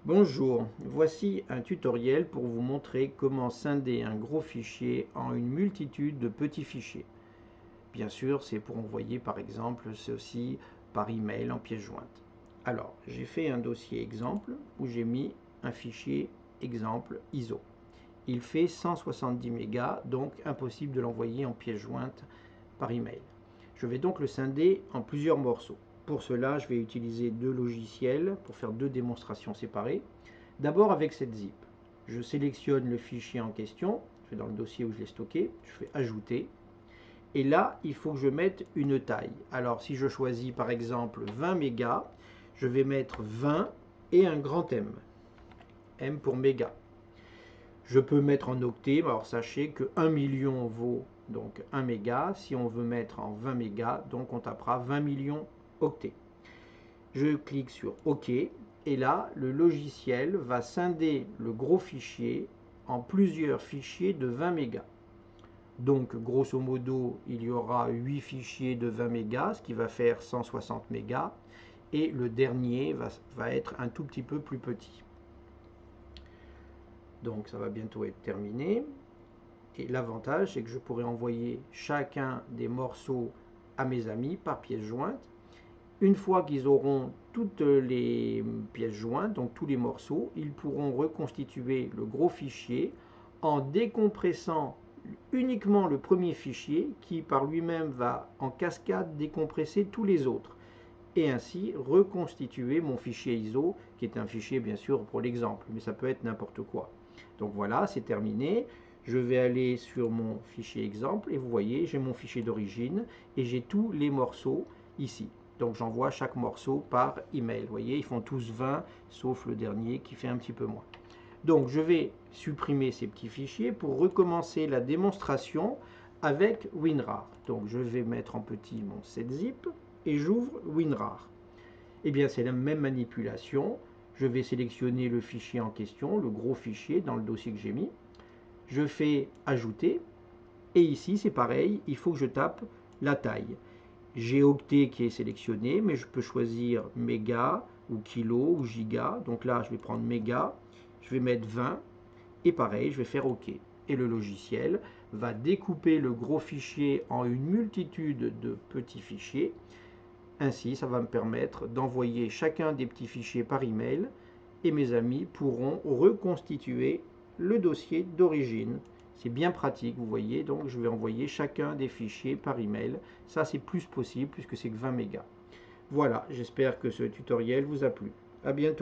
Bonjour, voici un tutoriel pour vous montrer comment scinder un gros fichier en une multitude de petits fichiers. Bien sûr, c'est pour envoyer par exemple ceci par email en pièce jointe. Alors, j'ai fait un dossier exemple où j'ai mis un fichier exemple ISO. Il fait 170 mégas, donc impossible de l'envoyer en pièce jointe par email. Je vais donc le scinder en plusieurs morceaux. Pour cela, je vais utiliser deux logiciels pour faire deux démonstrations séparées. D'abord avec cette zip, je sélectionne le fichier en question, je vais dans le dossier où je l'ai stocké, je fais ajouter, et là il faut que je mette une taille. Alors si je choisis par exemple 20 mégas, je vais mettre 20 et un grand M, M pour méga. Je peux mettre en octets, alors sachez que 1 million vaut donc 1 méga, si on veut mettre en 20 mégas, donc on tapera 20 millions octets. Je clique sur OK et là le logiciel va scinder le gros fichier en plusieurs fichiers de 20 mégas. Donc grosso modo il y aura 8 fichiers de 20 mégas, ce qui va faire 160 mégas, et le dernier va être un tout petit peu plus petit. Donc ça va bientôt être terminé. Et l'avantage, c'est que je pourrai envoyer chacun des morceaux à mes amis par pièce jointe. Une fois qu'ils auront toutes les pièces jointes, donc tous les morceaux, ils pourront reconstituer le gros fichier en décompressant uniquement le premier fichier qui par lui-même va en cascade décompresser tous les autres et ainsi reconstituer mon fichier ISO qui est un fichier bien sûr pour l'exemple, mais ça peut être n'importe quoi. Donc voilà, c'est terminé. Je vais aller sur mon fichier exemple et vous voyez, j'ai mon fichier d'origine et j'ai tous les morceaux ici. Donc j'envoie chaque morceau par email. Vous voyez, ils font tous 20, sauf le dernier qui fait un petit peu moins. Donc je vais supprimer ces petits fichiers pour recommencer la démonstration avec WinRAR. Donc je vais mettre en petit mon 7zip et j'ouvre WinRAR. Et bien c'est la même manipulation. Je vais sélectionner le fichier en question, le gros fichier dans le dossier que j'ai mis. Je fais ajouter et ici c'est pareil, il faut que je tape la taille. J'ai octet qui est sélectionné, mais je peux choisir méga ou kilo ou giga. Donc là, je vais prendre méga, je vais mettre 20 et pareil, je vais faire OK. Et le logiciel va découper le gros fichier en une multitude de petits fichiers. Ainsi, ça va me permettre d'envoyer chacun des petits fichiers par email et mes amis pourront reconstituer le dossier d'origine. C'est bien pratique, vous voyez, donc je vais envoyer chacun des fichiers par email. Ça, c'est plus possible puisque c'est que 20 mégas. Voilà, j'espère que ce tutoriel vous a plu. À bientôt.